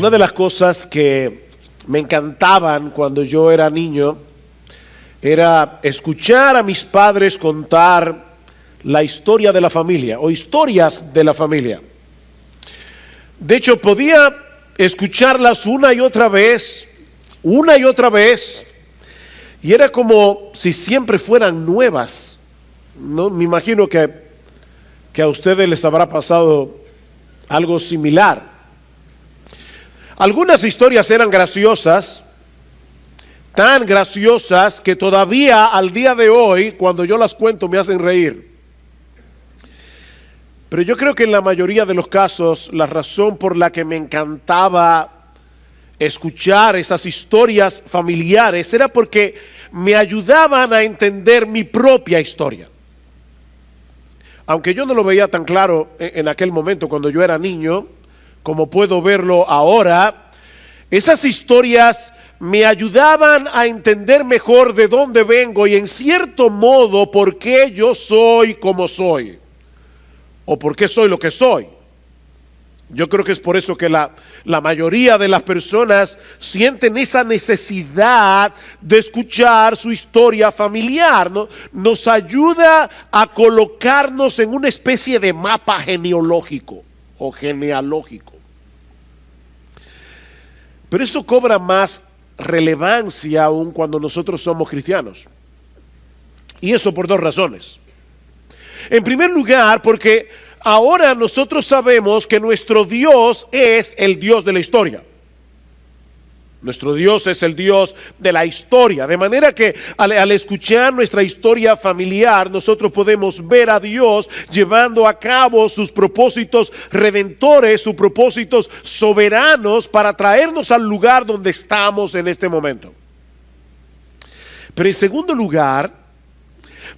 Una de las cosas que me encantaban cuando yo era niño era escuchar a mis padres contar la historia de la familia o historias de la familia. De hecho, podía escucharlas una y otra vez, y era como si siempre fueran nuevas, ¿no? Me imagino que a ustedes les habrá pasado algo similar. Algunas historias eran graciosas, tan graciosas que todavía al día de hoy, cuando yo las cuento, me hacen reír. Pero yo creo que en la mayoría de los casos, la razón por la que me encantaba escuchar esas historias familiares era porque me ayudaban a entender mi propia historia. Aunque yo no lo veía tan claro en aquel momento cuando yo era niño, como puedo verlo ahora, esas historias me ayudaban a entender mejor de dónde vengo y en cierto modo por qué yo soy como soy, o por qué soy lo que soy. Yo creo que es por eso que la mayoría de las personas sienten esa necesidad de escuchar su historia familiar, ¿no? Nos ayuda a colocarnos en una especie de mapa genealógico o genealógico. Pero eso cobra más relevancia aún cuando nosotros somos cristianos. Y eso por dos razones. En primer lugar, porque ahora nosotros sabemos que nuestro Dios es el Dios de la historia. Nuestro Dios es el Dios de la historia. De manera que al escuchar nuestra historia familiar, nosotros podemos ver a Dios llevando a cabo sus propósitos redentores, sus propósitos soberanos para traernos al lugar donde estamos en este momento. Pero en segundo lugar,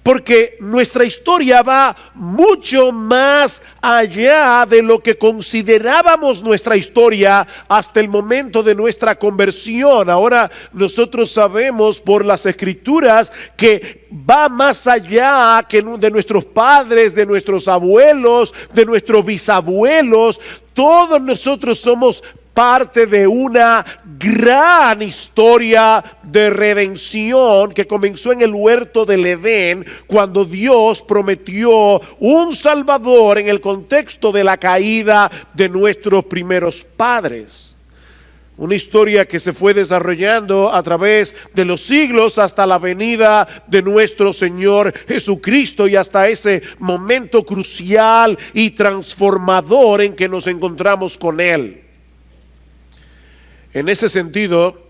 porque nuestra historia va mucho más allá de lo que considerábamos nuestra historia hasta el momento de nuestra conversión. Ahora nosotros sabemos por las Escrituras que va más allá que de nuestros padres, de nuestros abuelos, de nuestros bisabuelos. Todos nosotros somos parte de una gran historia de redención que comenzó en el huerto del Edén, cuando Dios prometió un Salvador en el contexto de la caída de nuestros primeros padres. Una historia que se fue desarrollando a través de los siglos hasta la venida de nuestro Señor Jesucristo y hasta ese momento crucial y transformador en que nos encontramos con Él. En ese sentido,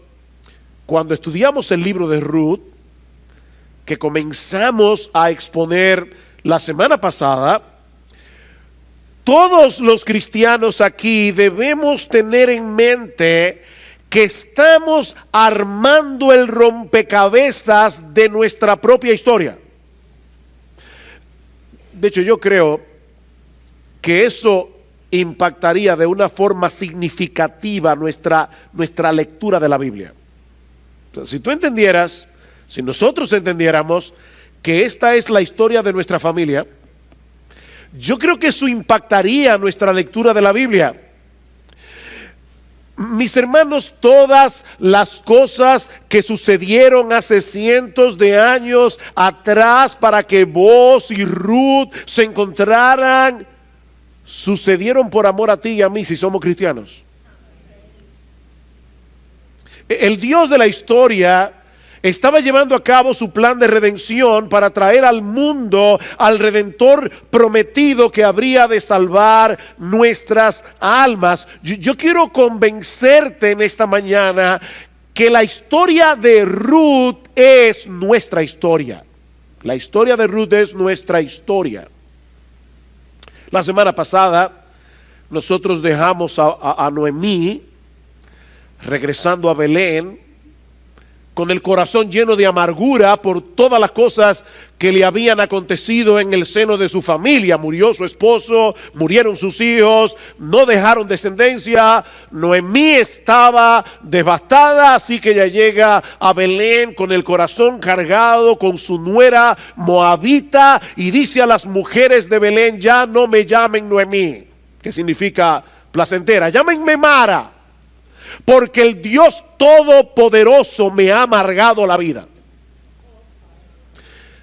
cuando estudiamos el libro de Ruth, que comenzamos a exponer la semana pasada, todos los cristianos aquí debemos tener en mente que estamos armando el rompecabezas de nuestra propia historia. De hecho, yo creo que eso impactaría de una forma significativa nuestra lectura de la Biblia. O sea, si tú entendieras, si nosotros entendiéramos que esta es la historia de nuestra familia, yo creo que eso impactaría nuestra lectura de la Biblia. Mis hermanos, todas las cosas que sucedieron hace cientos de años atrás para que Boaz y Ruth se encontraran, sucedieron por amor a ti y a mí si somos cristianos. El Dios de la historia estaba llevando a cabo su plan de redención para traer al mundo al Redentor prometido que habría de salvar nuestras almas. Yo quiero convencerte en esta mañana que la historia de Ruth es nuestra historia. La historia de Ruth es nuestra historia. La semana pasada nosotros dejamos a Noemí regresando a Belén con el corazón lleno de amargura por todas las cosas que le habían acontecido en el seno de su familia. Murió su esposo, murieron sus hijos, no dejaron descendencia. Noemí estaba devastada, así que ella llega a Belén con el corazón cargado, con su nuera moabita, y dice a las mujeres de Belén: ya no me llamen Noemí, que significa placentera, llámenme Mara, porque el Dios Todopoderoso me ha amargado la vida.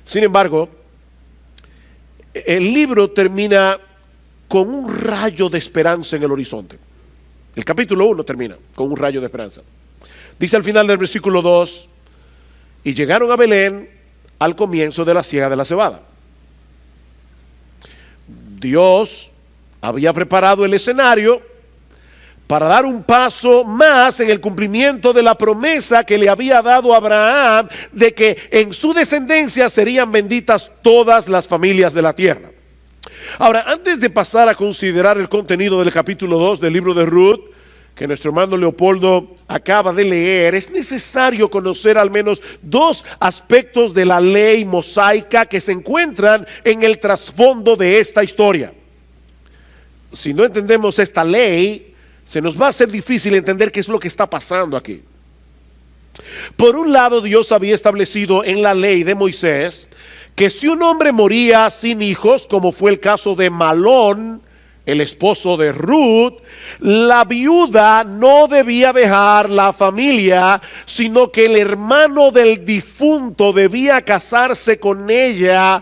Sin embargo, el libro termina con un rayo de esperanza en el horizonte. El capítulo 1 termina con un rayo de esperanza. Dice al final del versículo 2, y llegaron a Belén al comienzo de la siega de la cebada. Dios había preparado el escenario para dar un paso más en el cumplimiento de la promesa que le había dado a Abraham de que en su descendencia serían benditas todas las familias de la tierra. Ahora, antes de pasar a considerar el contenido del capítulo 2 del libro de Ruth, que nuestro hermano Leopoldo acaba de leer, es necesario conocer al menos dos aspectos de la ley mosaica que se encuentran en el trasfondo de esta historia. Si no entendemos esta ley, se nos va a hacer difícil entender qué es lo que está pasando aquí. Por un lado, Dios había establecido en la ley de Moisés que si un hombre moría sin hijos, como fue el caso de Malón, el esposo de Ruth, la viuda no debía dejar la familia, sino que el hermano del difunto debía casarse con ella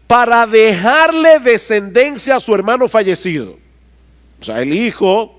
para dejarle descendencia a su hermano fallecido. O sea, el hijo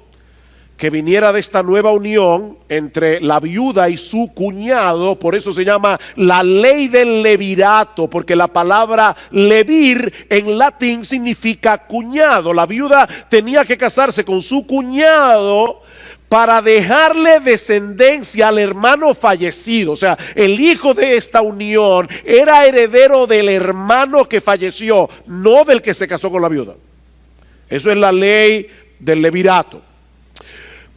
que viniera de esta nueva unión entre la viuda y su cuñado, por eso se llama la ley del levirato, porque la palabra levir en latín significa cuñado. La viuda tenía que casarse con su cuñado para dejarle descendencia al hermano fallecido. O sea, el hijo de esta unión era heredero del hermano que falleció, no del que se casó con la viuda. Eso es la ley del levirato.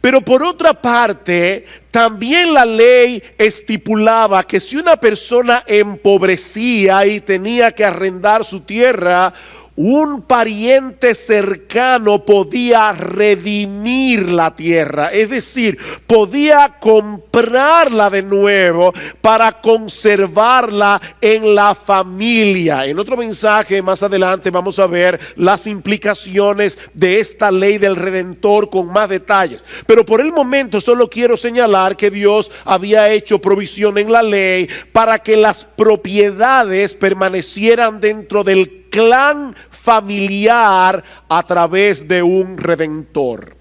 Pero por otra parte, también la ley estipulaba que si una persona empobrecía y tenía que arrendar su tierra, un pariente cercano podía redimir la tierra, es decir, podía comprarla de nuevo para conservarla en la familia. En otro mensaje más adelante vamos a ver las implicaciones de esta ley del Redentor con más detalles. Pero por el momento solo quiero señalar que Dios había hecho provisión en la ley para que las propiedades permanecieran dentro del clan familiar a través de un redentor.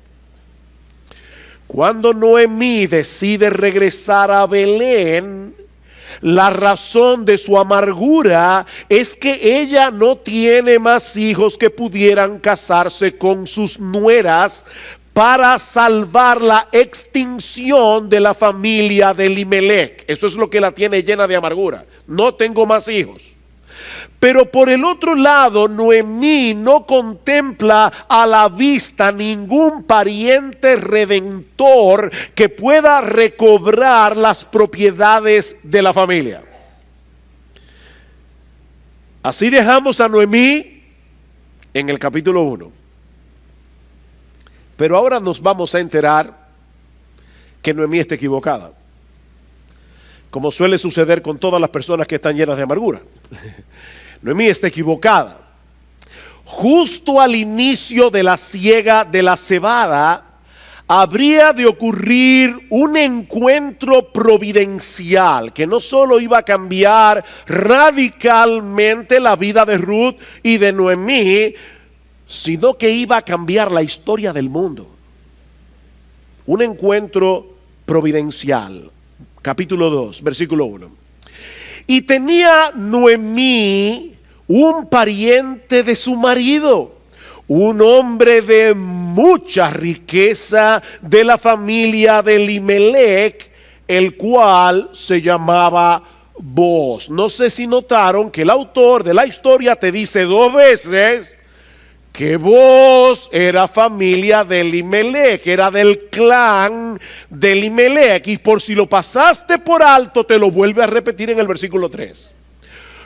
Cuando Noemí decide regresar a Belén, la razón de su amargura es que ella no tiene más hijos que pudieran casarse con sus nueras para salvar la extinción de la familia de Elimelech. Eso es lo que la tiene llena de amargura. No tengo más hijos. Pero por el otro lado, Noemí no contempla a la vista ningún pariente redentor que pueda recobrar las propiedades de la familia. Así dejamos a Noemí en el capítulo 1. Pero ahora nos vamos a enterar que Noemí está equivocada, como suele suceder con todas las personas que están llenas de amargura. Noemí está equivocada. Justo al inicio de la siega de la cebada, habría de ocurrir un encuentro providencial que no solo iba a cambiar radicalmente la vida de Ruth y de Noemí, sino que iba a cambiar la historia del mundo. Un encuentro providencial. Capítulo 2, versículo 1. Y tenía Noemí un pariente de su marido, un hombre de mucha riqueza de la familia de Elimelech, el cual se llamaba Booz. No sé si notaron que el autor de la historia te dice dos veces que Booz era familia de Elimelech, era del clan de Elimelech, y por si lo pasaste por alto te lo vuelve a repetir en el versículo 3.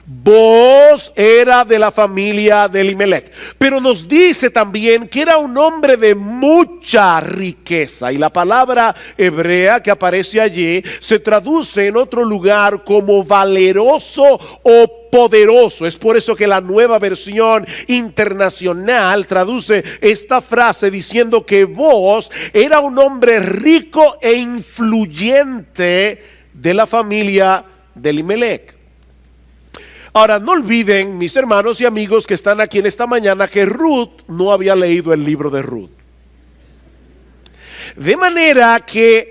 Booz era de la familia de Elimelech, pero nos dice también que era un hombre de mucha riqueza, y la palabra hebrea que aparece allí se traduce en otro lugar como valeroso o poderoso. Es por eso que la Nueva Versión Internacional traduce esta frase diciendo que Booz era un hombre rico e influyente de la familia de Elimelech. Ahora, no olviden, mis hermanos y amigos que están aquí en esta mañana, que Ruth no había leído el libro de Ruth. De manera que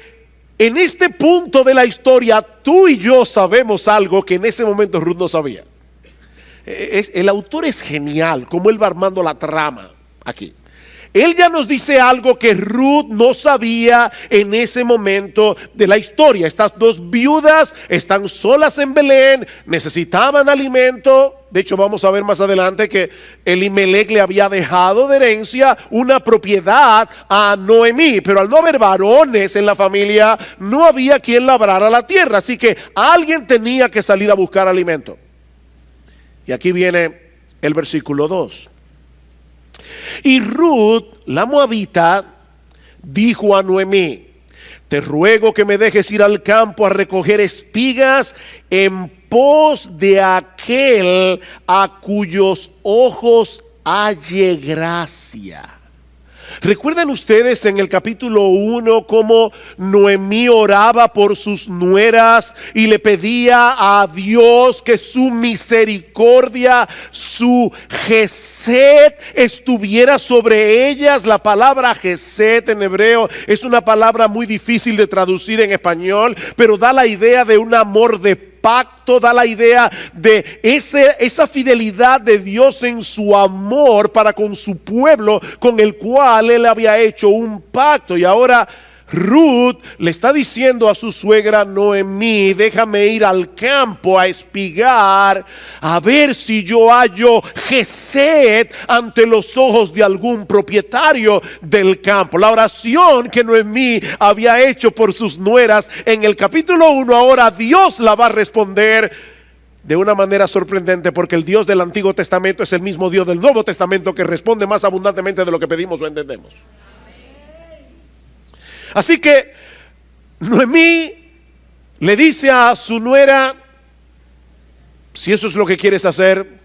en este punto de la historia, tú y yo sabemos algo que en ese momento Ruth no sabía. El autor es genial, como él va armando la trama aquí. Él ya nos dice algo que Ruth no sabía en ese momento de la historia. Estas dos viudas están solas en Belén, necesitaban alimento. De hecho, vamos a ver más adelante que Elimelech le había dejado de herencia una propiedad a Noemí, pero al no haber varones en la familia, no había quien labrara la tierra, así que alguien tenía que salir a buscar alimento. Y aquí viene el versículo 2. Y Ruth, la moabita, dijo a Noemí: te ruego que me dejes ir al campo a recoger espigas en pos de aquel a cuyos ojos halle gracia. ¿Recuerdan ustedes en el capítulo 1 cómo Noemí oraba por sus nueras y le pedía a Dios que su misericordia, su gesed estuviera sobre ellas? La palabra gesed en hebreo es una palabra muy difícil de traducir en español, pero da la idea de un amor de pacto, da la idea de esa fidelidad de Dios en su amor para con su pueblo, con el cual él había hecho un pacto. Y ahora Ruth le está diciendo a su suegra Noemí: déjame ir al campo a espigar, a ver si yo hallo gesed ante los ojos de algún propietario del campo. La oración que Noemí había hecho por sus nueras en el capítulo 1, ahora Dios la va a responder de una manera sorprendente, porque el Dios del Antiguo Testamento es el mismo Dios del Nuevo Testamento, que responde más abundantemente de lo que pedimos o entendemos. Así que Noemí le dice a su nuera: si eso es lo que quieres hacer,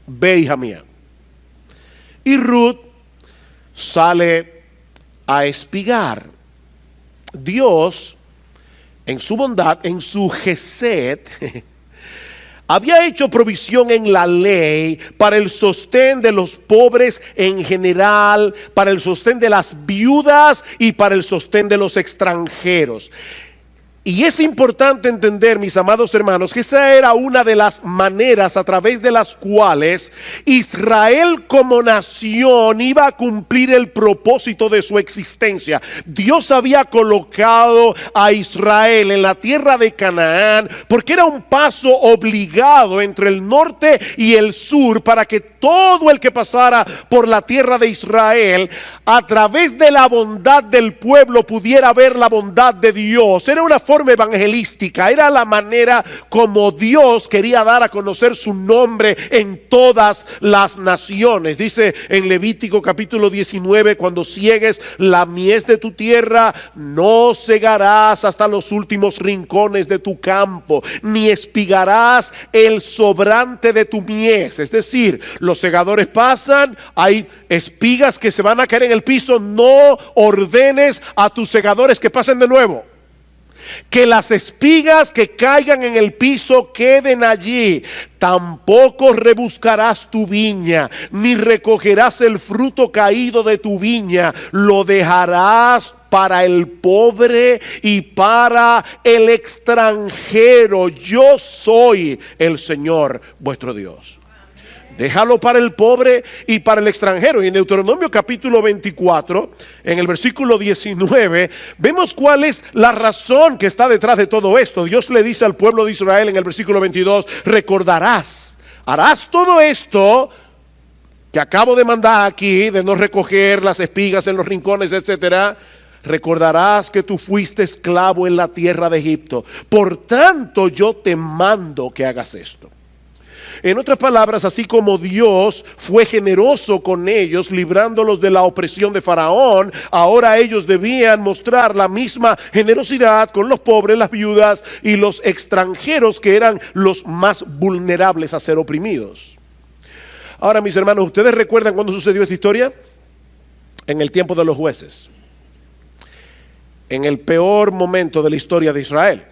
ve, hija mía. Y Ruth sale a espigar. Dios, en su bondad, en su gesed, había hecho provisión en la ley para el sostén de los pobres en general, para el sostén de las viudas y para el sostén de los extranjeros. Y es importante entender, mis amados hermanos, que esa era una de las maneras a través de las cuales Israel como nación iba a cumplir el propósito de su existencia. Dios había colocado a Israel en la tierra de Canaán porque era un paso obligado entre el norte y el sur, para que todo el que pasara por la tierra de Israel, a través de la bondad del pueblo, pudiera ver la bondad de Dios. Era una forma evangelística, era la manera como Dios quería dar a conocer su nombre en todas las naciones. Dice en Levítico capítulo 19: cuando ciegues la mies de tu tierra, no segarás hasta los últimos rincones de tu campo, ni espigarás el sobrante de tu mies. Es decir, los segadores pasan, hay espigas que se van a caer en el piso, no ordenes a tus segadores que pasen de nuevo. Que las espigas que caigan en el piso queden allí. Tampoco rebuscarás tu viña, ni recogerás el fruto caído de tu viña. Lo dejarás para el pobre y para el extranjero. Yo soy el Señor vuestro Dios. Déjalo para el pobre y para el extranjero. Y en Deuteronomio capítulo 24, en el versículo 19, vemos cuál es la razón que está detrás de todo esto. Dios le dice al pueblo de Israel en el versículo 22: recordarás, harás todo esto que acabo de mandar aquí, de no recoger las espigas en los rincones, etcétera. Recordarás que tú fuiste esclavo en la tierra de Egipto. Por tanto, yo te mando que hagas esto. En otras palabras, así como Dios fue generoso con ellos, librándolos de la opresión de Faraón, ahora ellos debían mostrar la misma generosidad con los pobres, las viudas y los extranjeros, que eran los más vulnerables a ser oprimidos. Ahora, mis hermanos, ¿ustedes recuerdan cuándo sucedió esta historia? En el tiempo de los jueces, en el peor momento de la historia de Israel.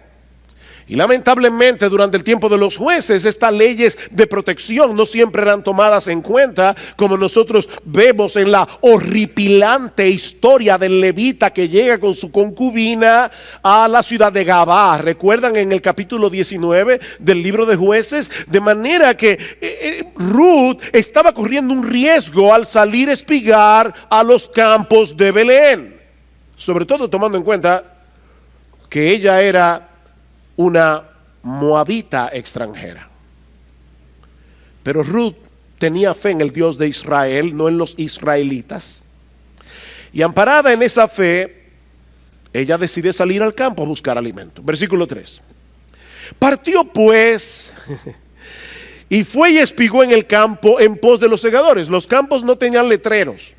Y lamentablemente durante el tiempo de los jueces, estas leyes de protección no siempre eran tomadas en cuenta, como nosotros vemos en la horripilante historia del levita que llega con su concubina a la ciudad de Gabá. ¿Recuerdan en el capítulo 19 del libro de Jueces? De manera que Ruth estaba corriendo un riesgo al salir a espigar a los campos de Belén, sobre todo tomando en cuenta que ella era una moabita extranjera. Pero Ruth tenía fe en el Dios de Israel, no en los israelitas. Y amparada en esa fe, ella decide salir al campo a buscar alimento. Versículo 3. Partió pues y fue y espigó en el campo en pos de los segadores. Los campos no tenían letreros.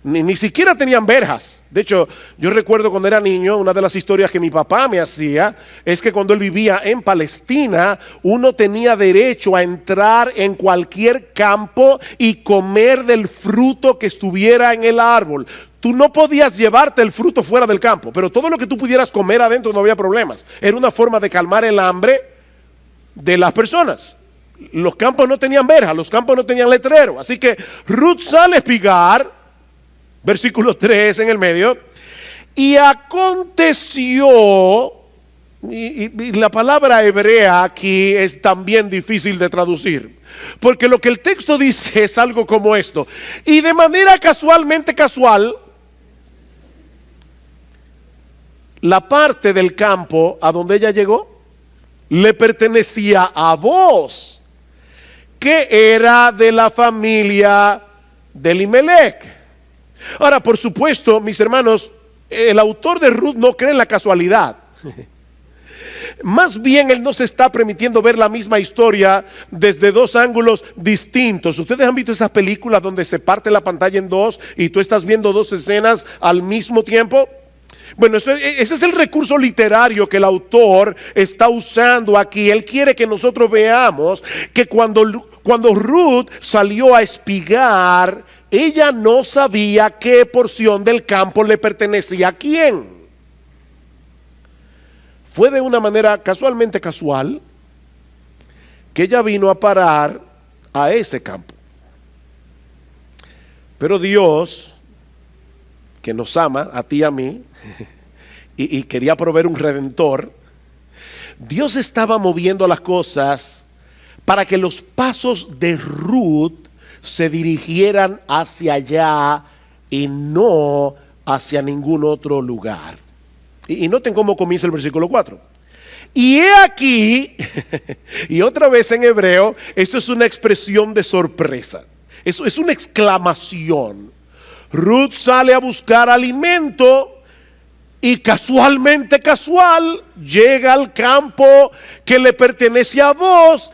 Ni siquiera tenían verjas. De hecho, yo recuerdo cuando era niño, una de las historias que mi papá me hacía es que cuando él vivía en Palestina, uno tenía derecho a entrar en cualquier campo y comer del fruto que estuviera en el árbol. Tú no podías llevarte el fruto fuera del campo, pero todo lo que tú pudieras comer adentro no había problemas. Era una forma de calmar el hambre de las personas. Los campos no tenían verja, los campos no tenían letrero. Así que Ruth sale a espigar, versículo 3 en el medio, y aconteció, y la palabra hebrea aquí es también difícil de traducir, porque lo que el texto dice es algo como esto: y de manera casualmente casual, la parte del campo a donde ella llegó le pertenecía a Booz, que era de la familia de Elimelech. Ahora, por supuesto, mis hermanos, el autor de Ruth no cree en la casualidad. Más bien, él nos está permitiendo ver la misma historia desde dos ángulos distintos. ¿Ustedes han visto esas películas donde se parte la pantalla en dos y tú estás viendo dos escenas al mismo tiempo? Bueno, ese es el recurso literario que el autor está usando aquí. Él quiere que nosotros veamos que cuando Ruth salió a espigar, ella no sabía qué porción del campo le pertenecía a quién. Fue de una manera casualmente casual que ella vino a parar a ese campo. Pero Dios, que nos ama a ti y a mí, y quería proveer un redentor, Dios estaba moviendo las cosas para que los pasos de Ruth se dirigieran hacia allá y no hacia ningún otro lugar. Y noten cómo comienza el versículo 4. Y he aquí, y otra vez en hebreo, esto es una expresión de sorpresa. Eso es una exclamación. Ruth sale a buscar alimento y casualmente casual llega al campo que le pertenece a Booz.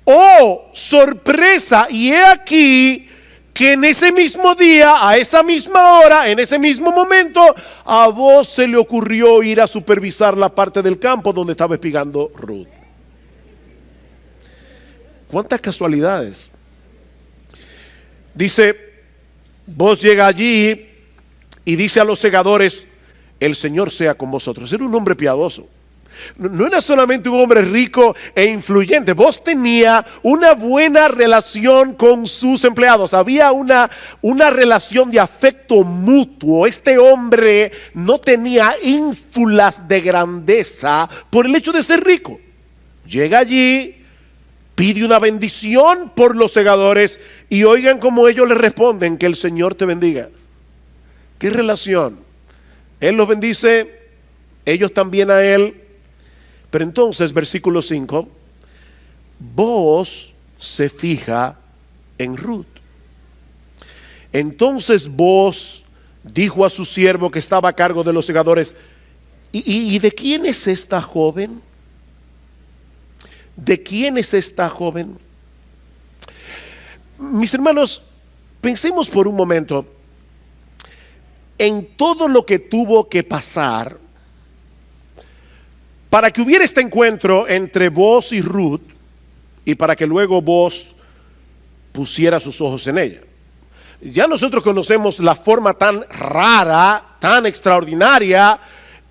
¡Oh, sorpresa! Y he aquí que en ese mismo día, a esa misma hora, en ese mismo momento, a Booz se le ocurrió ir a supervisar la parte del campo donde estaba espigando Ruth. ¿Cuántas casualidades? Dice, Booz llega allí y dice a los segadores: el Señor sea con vosotros. Era un hombre piadoso. No era solamente un hombre rico e influyente. Booz tenía una buena relación con sus empleados. Había una relación de afecto mutuo. Este hombre no tenía ínfulas de grandeza por el hecho de ser rico. Llega allí, pide una bendición por los segadores y oigan cómo ellos le responden: que el Señor te bendiga. ¿Qué relación? Él los bendice, ellos también a él. Pero entonces, versículo 5, Booz se fija en Ruth. Entonces Booz dijo a su siervo que estaba a cargo de los segadores: ¿Y de quién es esta joven? ¿de quién es esta joven? Mis hermanos, pensemos por un momento en todo lo que tuvo que pasar para que hubiera este encuentro entre Booz y Ruth y para que luego Booz pusiera sus ojos en ella. Ya nosotros conocemos la forma tan rara, tan extraordinaria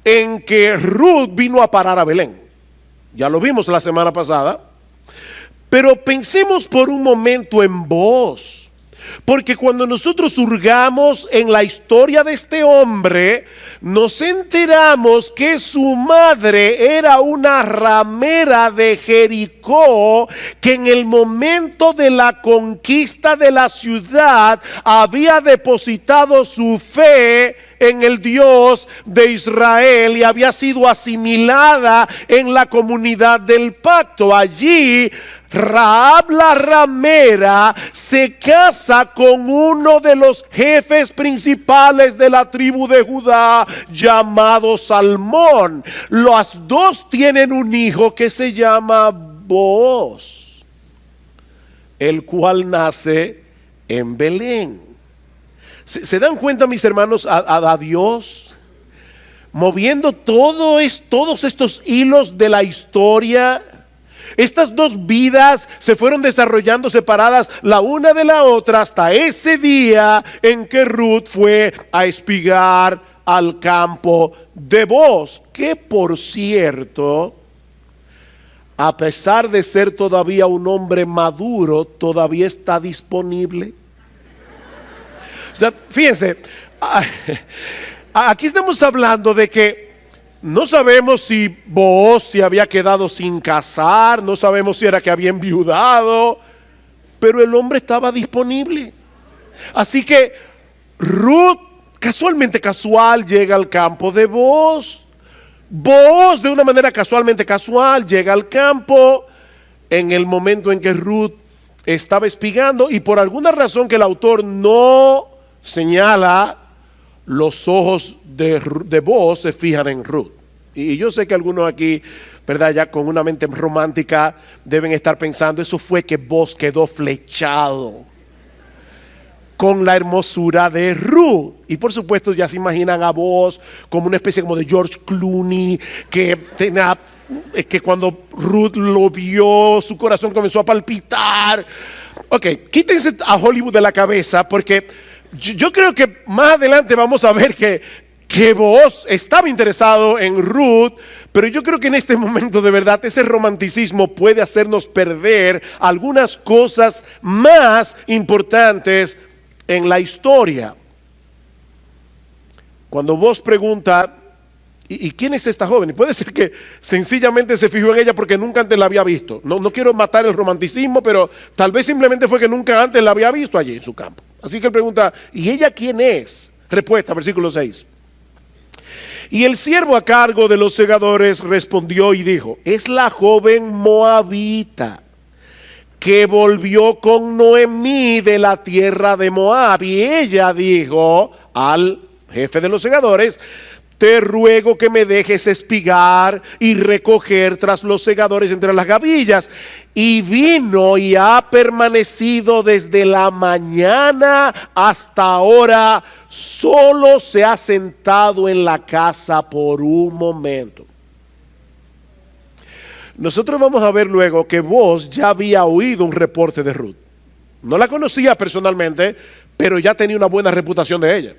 en que Ruth vino a parar a Belén. Ya lo vimos la semana pasada. Pero pensemos por un momento en Booz. Porque cuando nosotros hurgamos en la historia de este hombre, nos enteramos que su madre era una ramera de Jericó, que en el momento de la conquista de la ciudad había depositado su fe en el Dios de Israel y había sido asimilada en la comunidad del pacto. Allí Rahab la ramera se casa con uno de los jefes principales de la tribu de Judá, llamado Salmón. Las dos tienen un hijo que se llama Booz, el cual nace en Belén. ¿Se dan cuenta, mis hermanos, a Dios moviendo todos estos hilos de la historia? Estas dos vidas se fueron desarrollando separadas la una de la otra hasta ese día en que Ruth fue a espigar al campo de Booz, que por cierto, a pesar de ser todavía un hombre maduro, todavía está disponible. O sea, fíjense, aquí estamos hablando de que no sabemos si Booz se había quedado sin casar, no sabemos si era que había enviudado, pero el hombre estaba disponible. Así que Ruth, casual, llega al campo de Booz. Booz, de una manera casual, llega al campo en el momento en que Ruth estaba espigando, y por alguna razón que el autor no señala, los ojos de Booz se fijan en Ruth. Y yo sé que algunos aquí, ¿verdad?, ya con una mente romántica deben estar pensando, eso fue que Booz quedó flechado con la hermosura de Ruth. Y por supuesto ya se imaginan a Booz como una especie como de George Clooney, que cuando Ruth lo vio, su corazón comenzó a palpitar. Ok, quítense a Hollywood de la cabeza, porque yo creo que más adelante vamos a ver que Booz estaba interesado en Ruth, pero yo creo que en este momento de verdad ese romanticismo puede hacernos perder algunas cosas más importantes en la historia. Cuando Booz pregunta, ¿y quién es esta joven? Y puede ser que sencillamente se fijó en ella porque nunca antes la había visto. No quiero matar el romanticismo, pero tal vez simplemente fue que nunca antes la había visto allí en su campo. Así que él pregunta, ¿y ella quién es? Respuesta, versículo 6. Y el siervo a cargo de los segadores respondió y dijo, es la joven moabita que volvió con Noemí de la tierra de Moab. Y ella dijo al jefe de los segadores, te ruego que me dejes espigar y recoger tras los segadores entre las gavillas. Y vino y ha permanecido desde la mañana hasta ahora, solo se ha sentado en la casa por un momento. Nosotros vamos a ver luego que Booz ya había oído un reporte de Ruth. No la conocía personalmente, pero ya tenía una buena reputación de ella.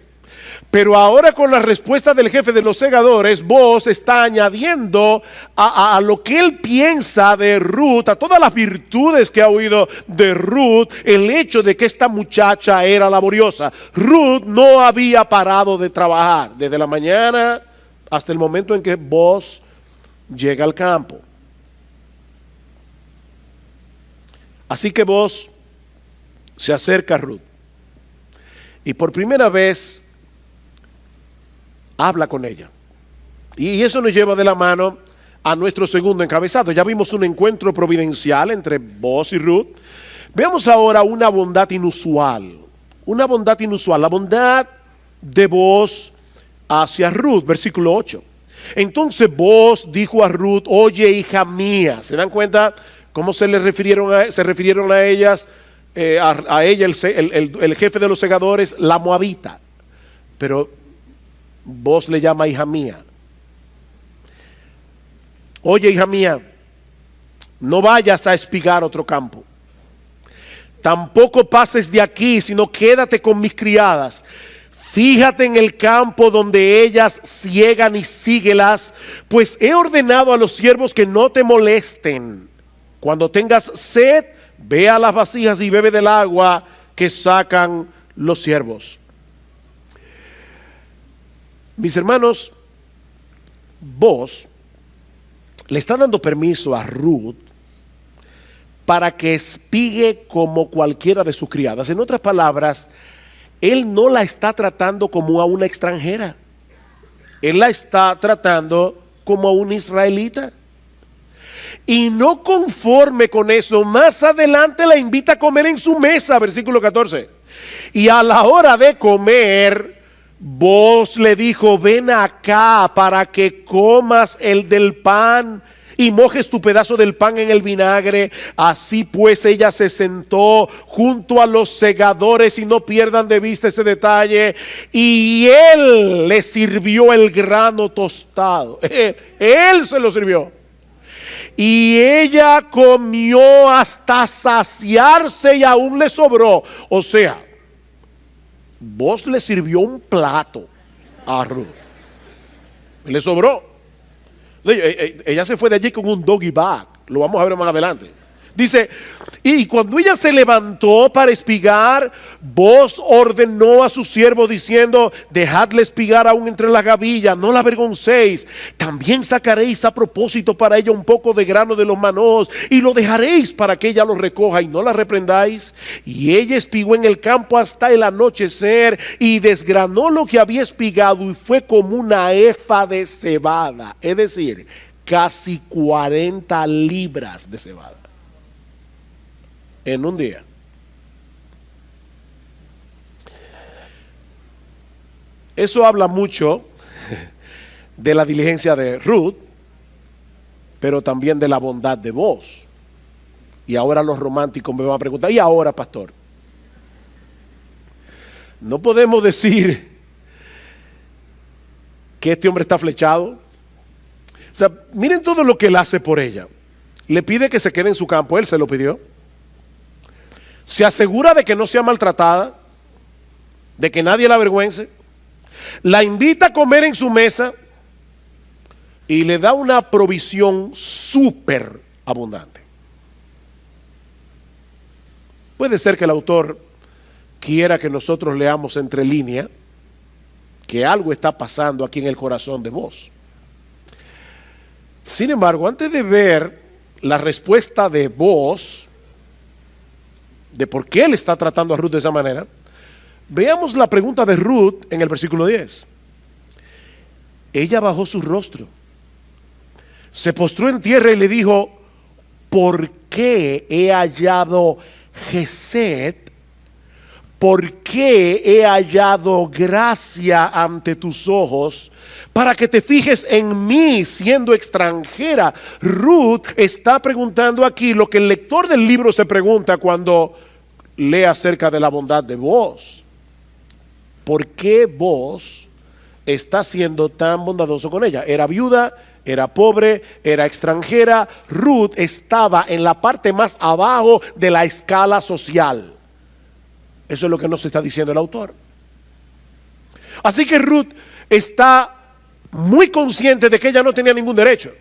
Pero ahora, con la respuesta del jefe de los segadores, Booz está añadiendo a lo que él piensa de Ruth, a todas las virtudes que ha oído de Ruth, el hecho de que esta muchacha era laboriosa. Ruth no había parado de trabajar desde la mañana hasta el momento en que Booz llega al campo. Así que Booz se acerca a Ruth y por primera vez habla con ella. Y eso nos lleva de la mano a nuestro segundo encabezado. Ya vimos un encuentro providencial entre Booz y Ruth. Veamos ahora una bondad inusual. Una bondad inusual. La bondad de Booz hacia Ruth. Versículo 8. Entonces Booz dijo a Ruth, oye, hija mía. ¿Se dan cuenta ¿Cómo se refirieron a ellas? A ella, el jefe de los segadores, la moabita. Pero vos le llama hija mía. Oye, hija mía, no vayas a espigar otro campo. Tampoco pases de aquí, sino quédate con mis criadas. Fíjate en el campo donde ellas ciegan y síguelas, pues he ordenado a los siervos que no te molesten. Cuando tengas sed, ve a las vasijas y bebe del agua que sacan los siervos. Mis hermanos, vos le está dando permiso a Ruth para que espigue como cualquiera de sus criadas. En otras palabras, él no la está tratando como a una extranjera. Él la está tratando como a una israelita. Y no conforme con eso, más adelante la invita a comer en su mesa, versículo 14. Y a la hora de comer, vos le dijo, ven acá para que comas el del pan y mojes tu pedazo del pan en el vinagre. Así pues ella se sentó junto a los segadores, y no pierdan de vista ese detalle, y él le sirvió el grano tostado. Él se lo sirvió. Y ella comió hasta saciarse y aún le sobró. O sea, vos le sirvió un plato a Ruth. Le sobró. Ella se fue de allí con un doggy bag. Lo vamos a ver más adelante. Dice, y cuando ella se levantó para espigar, vos ordenó a su siervo diciendo, dejadle espigar aún entre las gavillas, no la avergoncéis. También sacaréis a propósito para ella un poco de grano de los manós y lo dejaréis para que ella lo recoja y no la reprendáis. Y ella espigó en el campo hasta el anochecer y desgranó lo que había espigado, y fue como una efa de cebada, es decir, casi 40 libras de cebada en un día. Eso habla mucho de la diligencia de Ruth, pero también de la bondad de Boaz. Y ahora los románticos me van a preguntar, ¿y ahora, pastor? No podemos decir que este hombre está flechado. O sea, miren todo lo que él hace por ella. Le pide que se quede en su campo, él se lo pidió. Se asegura de que no sea maltratada, de que nadie la avergüence. La invita a comer en su mesa y le da una provisión súper abundante. Puede ser que el autor quiera que nosotros leamos entre líneas que algo está pasando aquí en el corazón de Boaz. Sin embargo, antes de ver la respuesta de Boaz, de por qué él está tratando a Ruth de esa manera, veamos la pregunta de Ruth en el versículo 10. Ella bajó su rostro, se postró en tierra y le dijo, ¿por qué he hallado gesed? ¿Por qué he hallado gracia ante tus ojos para que te fijes en mí siendo extranjera? Ruth está preguntando aquí lo que el lector del libro se pregunta cuando lee acerca de la bondad de Boaz. ¿Por qué Boaz está siendo tan bondadoso con ella? Era viuda, era pobre, era extranjera. Ruth estaba en la parte más abajo de la escala social. Eso es lo que nos está diciendo el autor. Así que Ruth está muy consciente de que ella no tenía ningún derecho.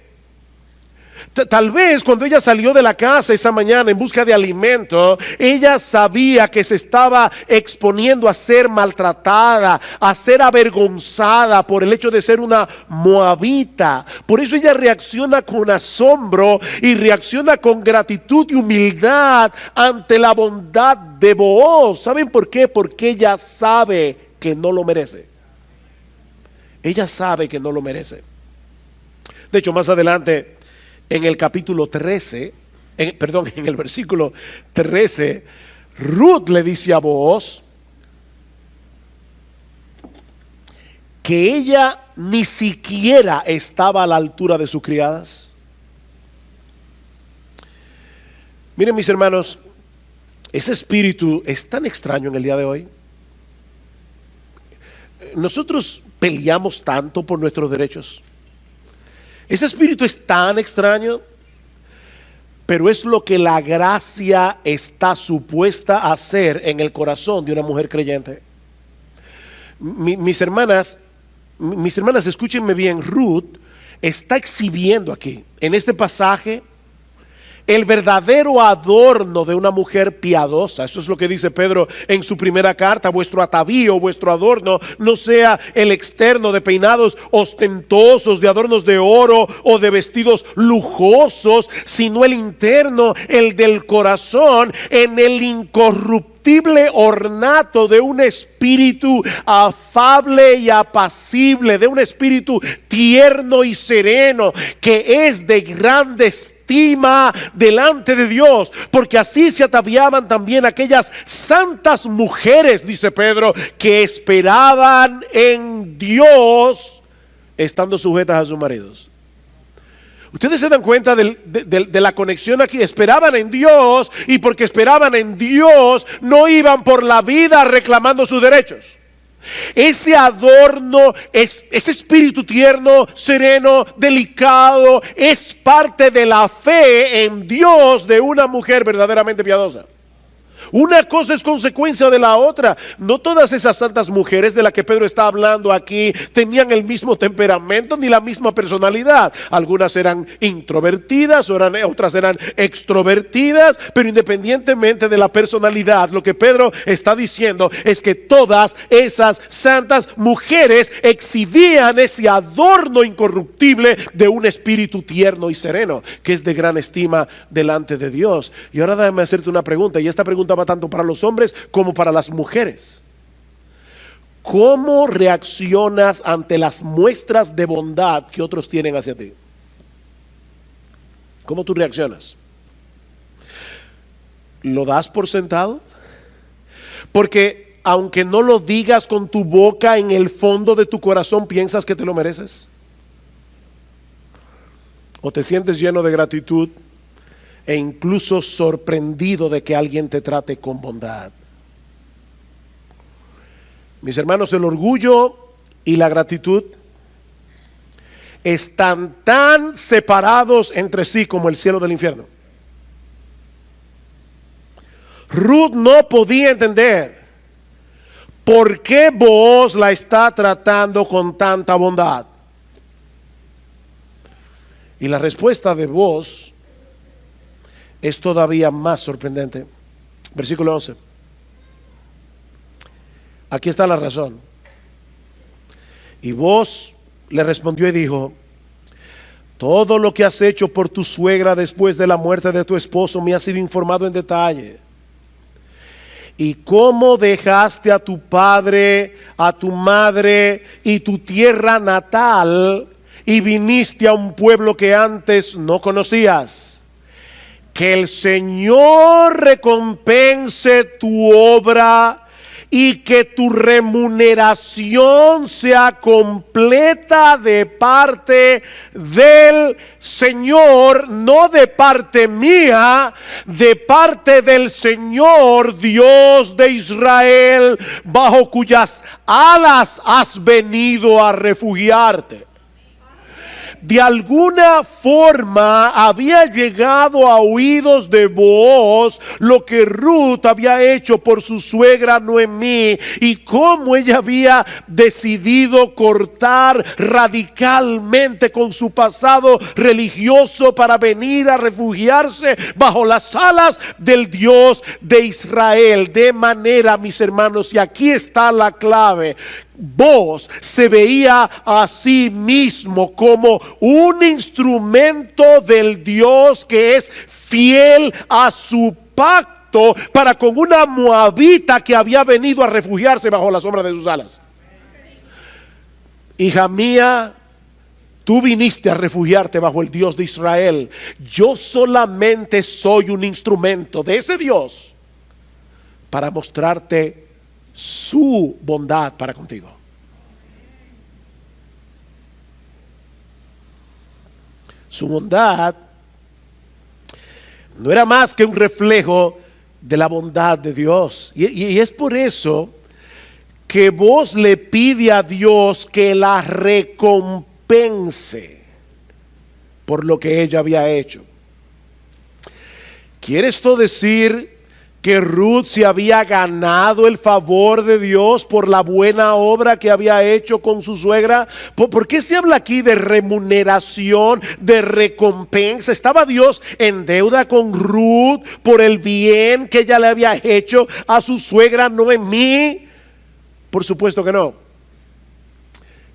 Tal vez cuando ella salió de la casa esa mañana en busca de alimento, ella sabía que se estaba exponiendo a ser maltratada, a ser avergonzada por el hecho de ser una moabita. Por eso ella reacciona con asombro y reacciona con gratitud y humildad ante la bondad de Boaz. ¿Saben por qué? Porque ella sabe que no lo merece. Ella sabe que no lo merece. De hecho, más adelante, en el capítulo 13, en el versículo 13, Ruth le dice a Boaz que ella ni siquiera estaba a la altura de sus criadas. Miren, mis hermanos, ese espíritu es tan extraño en el día de hoy. Nosotros peleamos tanto por nuestros derechos. Ese espíritu es tan extraño, pero es lo que la gracia está supuesta a hacer en el corazón de una mujer creyente. Mis hermanas, escúchenme bien. Ruth está exhibiendo aquí, en este pasaje, el verdadero adorno de una mujer piadosa. Eso es lo que dice Pedro en su primera carta: vuestro atavío, vuestro adorno, no sea el externo de peinados ostentosos, de adornos de oro o de vestidos lujosos, sino el interno, el del corazón, en el incorruptible ornato de un espíritu afable y apacible, de un espíritu tierno y sereno, que es de grande estima delante de Dios, porque así se ataviaban también aquellas santas mujeres, dice Pedro, que esperaban en Dios, estando sujetas a sus maridos. Ustedes se dan cuenta de la conexión aquí. Esperaban en Dios, y porque esperaban en Dios no iban por la vida reclamando sus derechos. Ese adorno, ese espíritu tierno, sereno, delicado, es parte de la fe en Dios de una mujer verdaderamente piadosa. Una cosa es consecuencia de la otra. No todas esas santas mujeres de las que Pedro está hablando aquí tenían el mismo temperamento ni la misma personalidad. Algunas eran introvertidas, otras eran extrovertidas, pero independientemente de la personalidad, lo que Pedro está diciendo es que todas esas santas mujeres exhibían ese adorno incorruptible de un espíritu tierno y sereno, que es de gran estima delante de Dios. Y ahora déjame hacerte una pregunta, y esta pregunta va tanto para los hombres como para las mujeres. ¿Cómo reaccionas ante las muestras de bondad que otros tienen hacia ti? ¿Cómo tú reaccionas? ¿Lo das por sentado? Porque aunque no lo digas con tu boca, en el fondo de tu corazón piensas que te lo mereces. ¿O te sientes lleno de gratitud e incluso sorprendido de que alguien te trate con bondad? Mis hermanos, el orgullo y la gratitud están tan separados entre sí como el cielo del infierno. Ruth no podía entender por qué Booz la está tratando con tanta bondad. Y la respuesta de Booz es todavía más sorprendente. Versículo 11. Aquí está la razón. Y Booz le respondió y dijo: todo lo que has hecho por tu suegra después de la muerte de tu esposo me ha sido informado en detalle. Y cómo dejaste a tu padre, a tu madre y tu tierra natal y viniste a un pueblo que antes no conocías. Que el Señor recompense tu obra y que tu remuneración sea completa de parte del Señor, no de parte mía, de parte del Señor Dios de Israel, bajo cuyas alas has venido a refugiarte. De alguna forma había llegado a oídos de Booz lo que Ruth había hecho por su suegra Noemí, y cómo ella había decidido cortar radicalmente con su pasado religioso para venir a refugiarse bajo las alas del Dios de Israel. De manera, mis hermanos, y aquí está la clave, Booz se veía a sí mismo como un instrumento del Dios que es fiel a su pacto para con una moabita que había venido a refugiarse bajo la sombra de sus alas. Hija mía, tú viniste a refugiarte bajo el Dios de Israel. Yo solamente soy un instrumento de ese Dios para mostrarte su bondad para contigo. Su bondad no era más que un reflejo de la bondad de Dios. Y es por eso que Booz le pide a Dios que la recompense por lo que ella había hecho. ¿Quiere esto decir que Ruth se había ganado el favor de Dios por la buena obra que había hecho con su suegra? ¿Por qué se habla aquí de remuneración, de recompensa? ¿Estaba Dios en deuda con Ruth por el bien que ella le había hecho a su suegra Noemí? Por supuesto que no.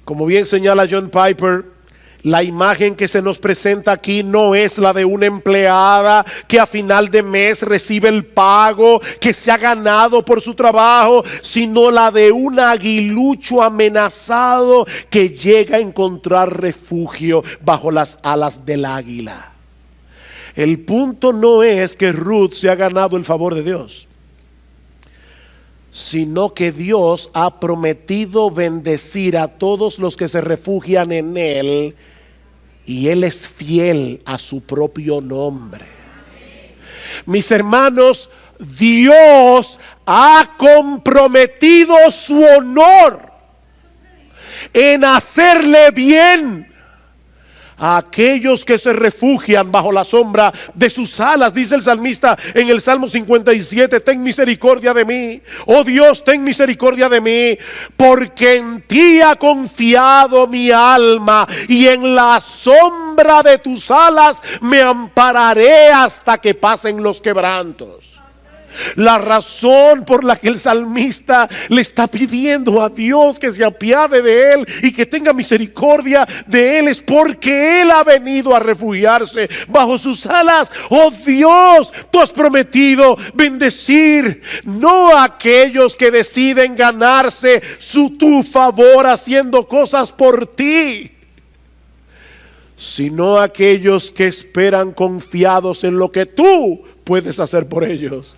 Como bien señala John Piper, la imagen que se nos presenta aquí no es la de una empleada que a final de mes recibe el pago que se ha ganado por su trabajo, sino la de un aguilucho amenazado que llega a encontrar refugio bajo las alas del águila. El punto no es que Ruth se ha ganado el favor de Dios, sino que Dios ha prometido bendecir a todos los que se refugian en Él, y Él es fiel a su propio nombre. Mis hermanos, Dios ha comprometido su honor en hacerle bien a aquellos que se refugian bajo la sombra de sus alas. Dice el salmista en el Salmo 57: ten misericordia de mí, oh Dios, ten misericordia de mí, porque en ti ha confiado mi alma, y en la sombra de tus alas me ampararé hasta que pasen los quebrantos. La razón por la que el salmista le está pidiendo a Dios que se apiade de él y que tenga misericordia de él es porque él ha venido a refugiarse bajo sus alas. Oh Dios, tú has prometido bendecir no a aquellos que deciden ganarse tu favor haciendo cosas por ti, sino a aquellos que esperan confiados en lo que tú puedes hacer por ellos.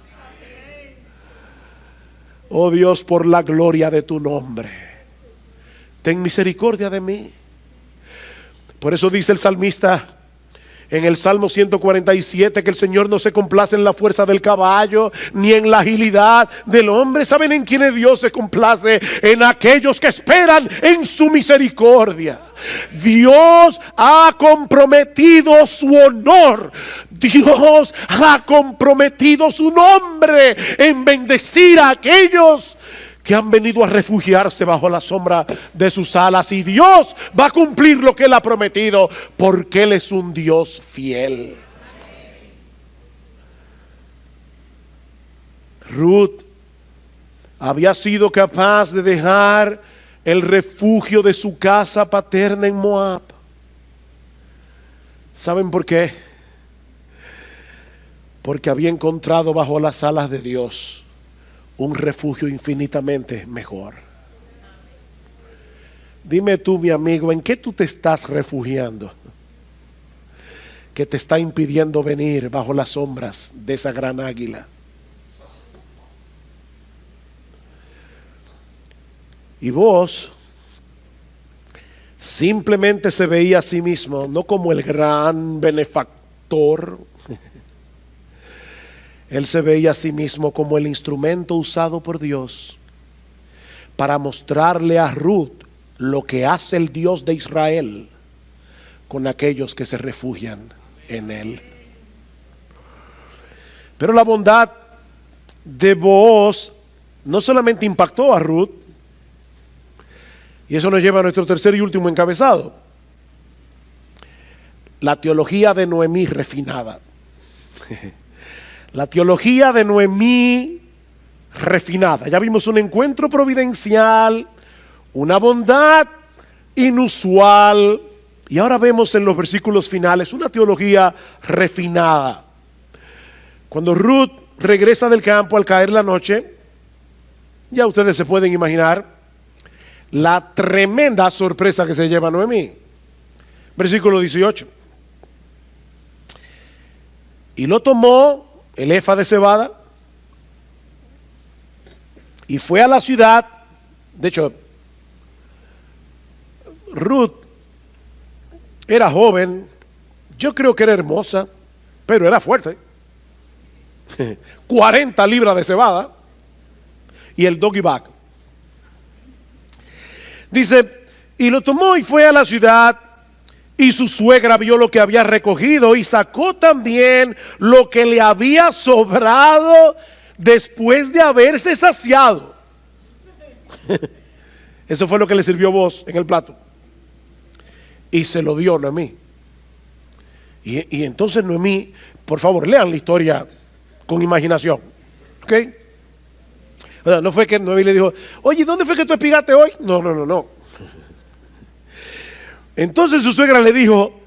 Oh Dios, por la gloria de tu nombre, ten misericordia de mí. Por eso dice el salmista en el Salmo 147 que el Señor no se complace en la fuerza del caballo, ni en la agilidad del hombre. ¿Saben en quién Dios se complace? En aquellos que esperan en su misericordia. Dios ha comprometido su honor, Dios ha comprometido su nombre en bendecir a aquellos que han venido a refugiarse bajo la sombra de sus alas, y Dios va a cumplir lo que Él ha prometido, porque Él es un Dios fiel. Ruth había sido capaz de dejar el refugio de su casa paterna en Moab. ¿Saben por qué? Porque había encontrado bajo las alas de Dios un refugio infinitamente mejor. Dime tú, mi amigo, ¿en qué tú te estás refugiando que te está impidiendo venir bajo las sombras de esa gran águila? Y vos simplemente se veía a sí mismo no como el gran benefactor. Él se veía a sí mismo como el instrumento usado por Dios para mostrarle a Ruth lo que hace el Dios de Israel con aquellos que se refugian en Él. Pero la bondad de Booz no solamente impactó a Ruth, y eso nos lleva a nuestro tercer y último encabezado: la teología de Noemí refinada. La teología de Noemí refinada. Ya vimos un encuentro providencial, una bondad inusual, y ahora vemos en los versículos finales una teología refinada. Cuando Ruth regresa del campo al caer la noche, ya ustedes se pueden imaginar la tremenda sorpresa que se lleva Noemí. Versículo 18. Y lo tomó el efa de cebada y fue a la ciudad. De hecho, Ruth era joven, yo creo que era hermosa, pero era fuerte. 40 libras de cebada y el doggy bag. Dice, y lo tomó y fue a la ciudad, y su suegra vio lo que había recogido y sacó también lo que le había sobrado después de haberse saciado. Eso fue lo que le sirvió Booz en el plato. Y se lo dio Noemí. Y entonces Noemí, por favor, lean la historia con imaginación. ¿Ok? O sea, no fue que Noemí le dijo, oye, ¿dónde fue que tú espigaste hoy? No. Entonces su suegra le dijo,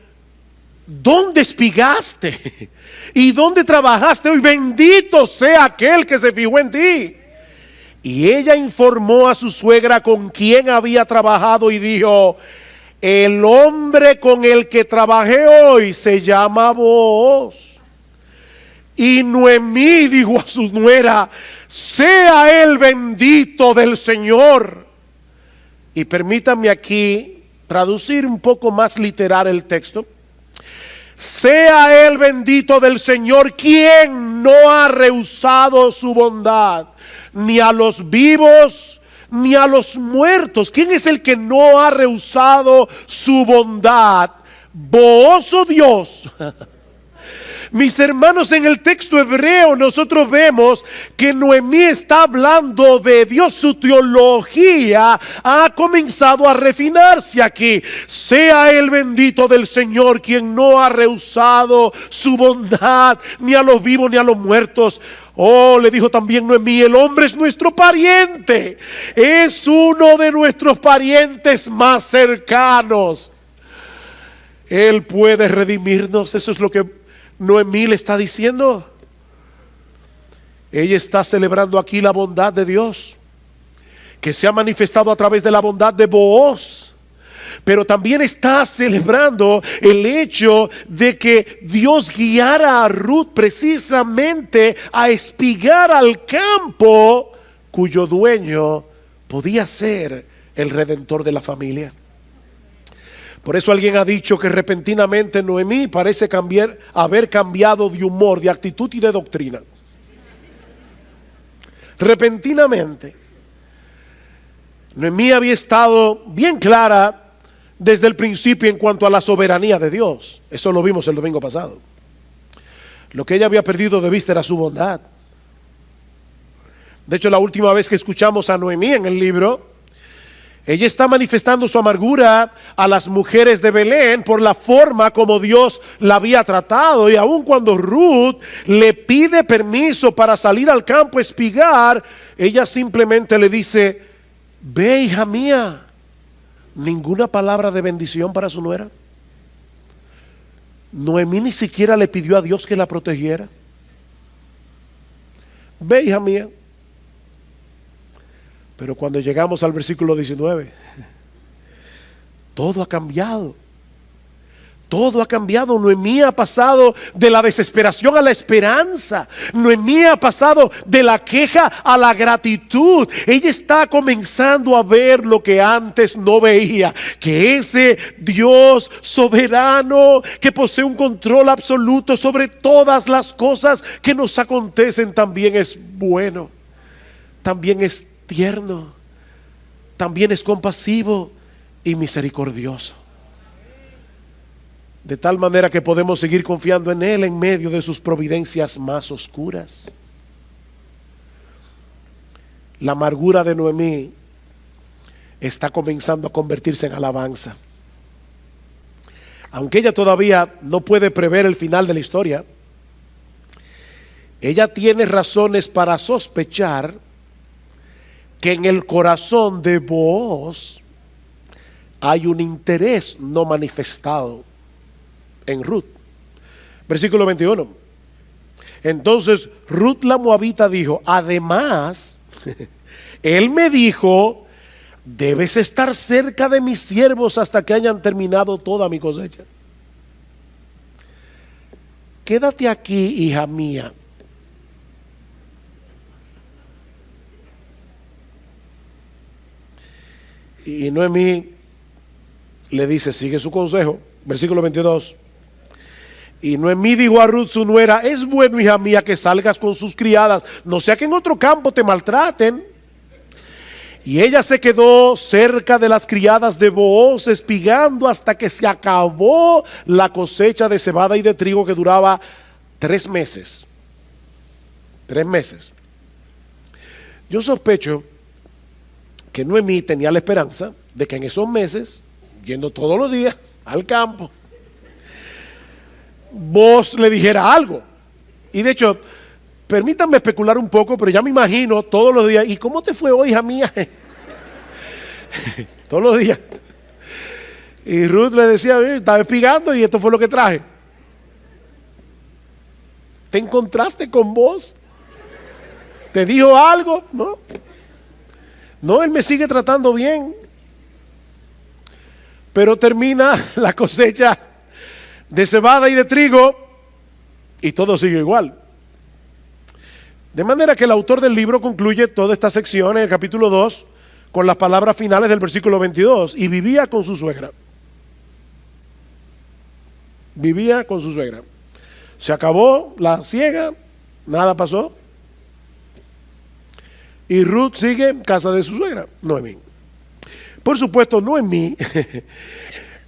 ¿dónde espigaste? ¿Y dónde trabajaste hoy? Bendito sea aquel que se fijó en ti. Y ella informó a su suegra con quién había trabajado y dijo, el hombre con el que trabajé hoy se llama Booz. Y Noemí dijo a su nuera, sea él bendito del Señor. Y permítanme aquí traducir un poco más literal el texto. Sea él bendito del Señor, quien no ha rehusado su bondad, ni a los vivos, ni a los muertos. ¿Quién es el que no ha rehusado su bondad? Vos, oh Dios. Mis hermanos, en el texto hebreo nosotros vemos que Noemí está hablando de Dios. Su teología ha comenzado a refinarse aquí. Sea el bendito del Señor, quien no ha rehusado su bondad, ni a los vivos ni a los muertos. Oh, le dijo también Noemí, el hombre es nuestro pariente, es uno de nuestros parientes más cercanos. Él puede redimirnos. Eso es lo que Noemí le está diciendo. Ella está celebrando aquí la bondad de Dios, que se ha manifestado a través de la bondad de Booz. Pero también está celebrando el hecho de que Dios guiara a Ruth precisamente a espigar al campo cuyo dueño podía ser el redentor de la familia. Por eso alguien ha dicho que repentinamente Noemí parece haber cambiado de humor, de actitud y de doctrina. Repentinamente. Noemí había estado bien clara desde el principio en cuanto a la soberanía de Dios. Eso lo vimos el domingo pasado. Lo que ella había perdido de vista era su bondad. De hecho, la última vez que escuchamos a Noemí en el libro, ella está manifestando su amargura a las mujeres de Belén por la forma como Dios la había tratado. Y aun cuando Ruth le pide permiso para salir al campo a espigar, ella simplemente le dice, ve, hija mía. Ninguna palabra de bendición para su nuera. Noemí ni siquiera le pidió a Dios que la protegiera. Ve, hija mía. Pero cuando llegamos al versículo 19, todo ha cambiado. Todo ha cambiado. Noemí ha pasado de la desesperación a la esperanza. Noemí ha pasado de la queja a la gratitud. Ella está comenzando a ver lo que antes no veía, que ese Dios soberano que posee un control absoluto sobre todas las cosas que nos acontecen también es bueno, también es tierno, también es compasivo y misericordioso. De tal manera que podemos seguir confiando en Él en medio de sus providencias más oscuras. La amargura de Noemí está comenzando a convertirse en alabanza. Aunque ella todavía no puede prever el final de la historia, ella tiene razones para sospechar que en el corazón de Booz hay un interés no manifestado en Ruth. Versículo 21. Entonces Ruth la moabita dijo, además, él me dijo, debes estar cerca de mis siervos hasta que hayan terminado toda mi cosecha. Quédate aquí, hija mía. Y Noemí le dice, sigue su consejo. Versículo 22. Y Noemí dijo a Ruth su nuera: es bueno, hija mía, que salgas con sus criadas, no sea que en otro campo te maltraten. Y ella se quedó cerca de las criadas de Booz, espigando hasta que se acabó la cosecha de cebada y de trigo, que duraba 3 meses. 3 meses. Yo sospecho que Noemí tenía la esperanza de que en esos meses, yendo todos los días al campo, Booz le dijera algo. Y de hecho, permítanme especular un poco, pero ya me imagino todos los días: ¿y cómo te fue hoy, hija mía? Todos los días. Y Ruth le decía: estaba espigando y esto fue lo que traje. ¿Te encontraste con Booz? ¿Te dijo algo? No. No, él me sigue tratando bien. Pero termina la cosecha de cebada y de trigo y todo sigue igual. De manera que el autor del libro concluye toda esta sección en el capítulo 2 con las palabras finales del versículo 22. Y vivía con su suegra. Vivía con su suegra. Se acabó la siega, nada pasó. Y Ruth sigue en casa de su suegra, Noemí. Por supuesto, Noemí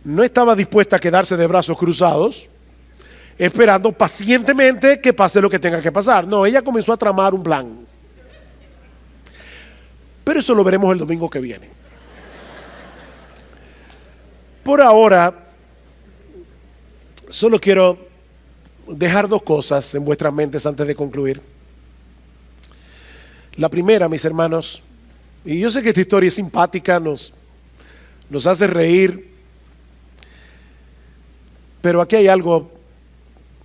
no estaba dispuesta a quedarse de brazos cruzados, esperando pacientemente que pase lo que tenga que pasar. No, ella comenzó a tramar un plan. Pero eso lo veremos el domingo que viene. Por ahora, solo quiero dejar 2 cosas en vuestras mentes antes de concluir. La primera, mis hermanos, y yo sé que esta historia es simpática, nos hace reír, pero aquí hay algo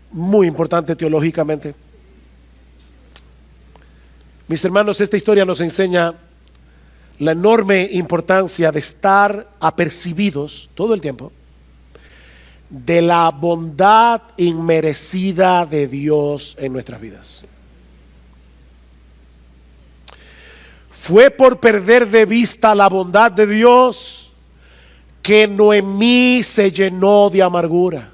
muy importante teológicamente. Mis hermanos, esta historia nos enseña la enorme importancia de estar apercibidos todo el tiempo de la bondad inmerecida de Dios en nuestras vidas. Fue por perder de vista la bondad de Dios que Noemí se llenó de amargura.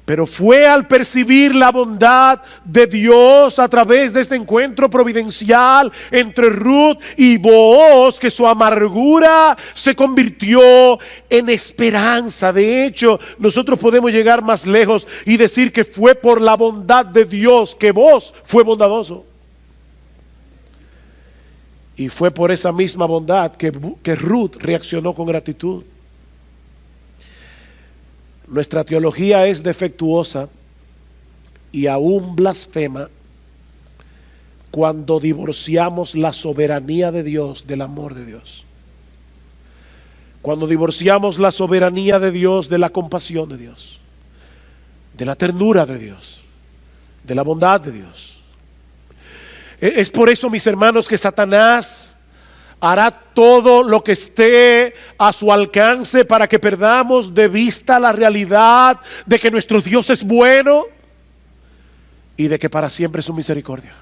Pero fue al percibir la bondad de Dios a través de este encuentro providencial entre Ruth y Booz que su amargura se convirtió en esperanza. De hecho, nosotros podemos llegar más lejos y decir que fue por la bondad de Dios que Booz fue bondadoso. Y fue por esa misma bondad que Ruth reaccionó con gratitud. Nuestra teología es defectuosa y aún blasfema cuando divorciamos la soberanía de Dios del amor de Dios. Cuando divorciamos la soberanía de Dios de la compasión de Dios, de la ternura de Dios, de la bondad de Dios. Es por eso, mis hermanos, que Satanás hará todo lo que esté a su alcance para que perdamos de vista la realidad de que nuestro Dios es bueno y de que para siempre es su misericordia.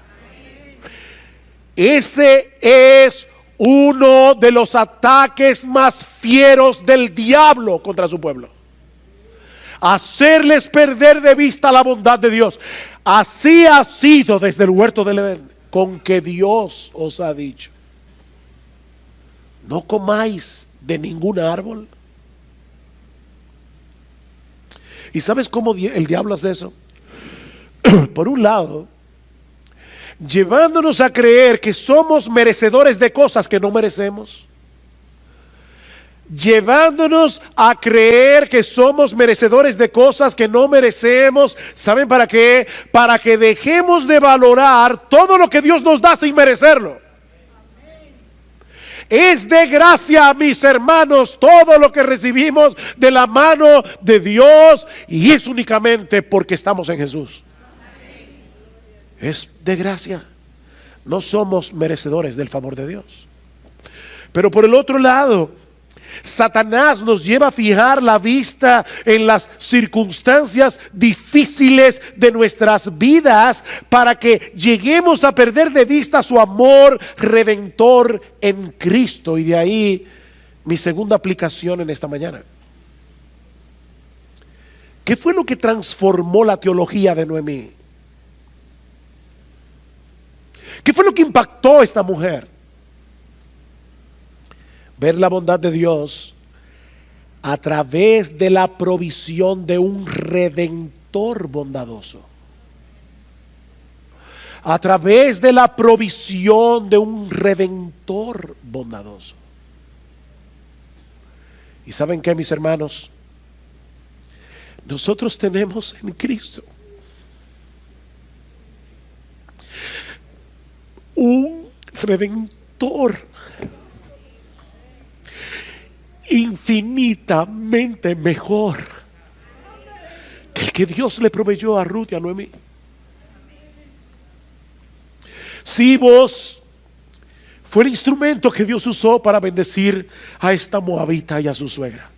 Ese es uno de los ataques más fieros del diablo contra su pueblo. Hacerles perder de vista la bondad de Dios. Así ha sido desde el huerto del Edén, con que Dios os ha dicho: no comáis de ningún árbol. ¿Y sabes cómo el diablo hace eso? Por un lado, llevándonos a creer que somos merecedores de cosas que no merecemos. Llevándonos a creer que somos merecedores de cosas que no merecemos. ¿Saben para qué? Para que dejemos de valorar todo lo que Dios nos da sin merecerlo. Es de gracia, mis hermanos, todo lo que recibimos de la mano de Dios, y es únicamente porque estamos en Jesús. Es de gracia. No somos merecedores del favor de Dios. Pero por el otro lado, Satanás nos lleva a fijar la vista en las circunstancias difíciles de nuestras vidas para que lleguemos a perder de vista su amor redentor en Cristo. Y de ahí mi segunda aplicación en esta mañana. ¿Qué fue lo que transformó la teología de Noemí? ¿Qué fue lo que impactó a esta mujer? Ver la bondad de Dios a través de la provisión de un redentor bondadoso. A través de la provisión de un redentor bondadoso. ¿Y saben qué, mis hermanos? Nosotros tenemos en Cristo un redentor infinitamente mejor que el que Dios le proveyó a Ruth y a Noemí. Si vos fue el instrumento que Dios usó para bendecir a esta moabita y a su suegra.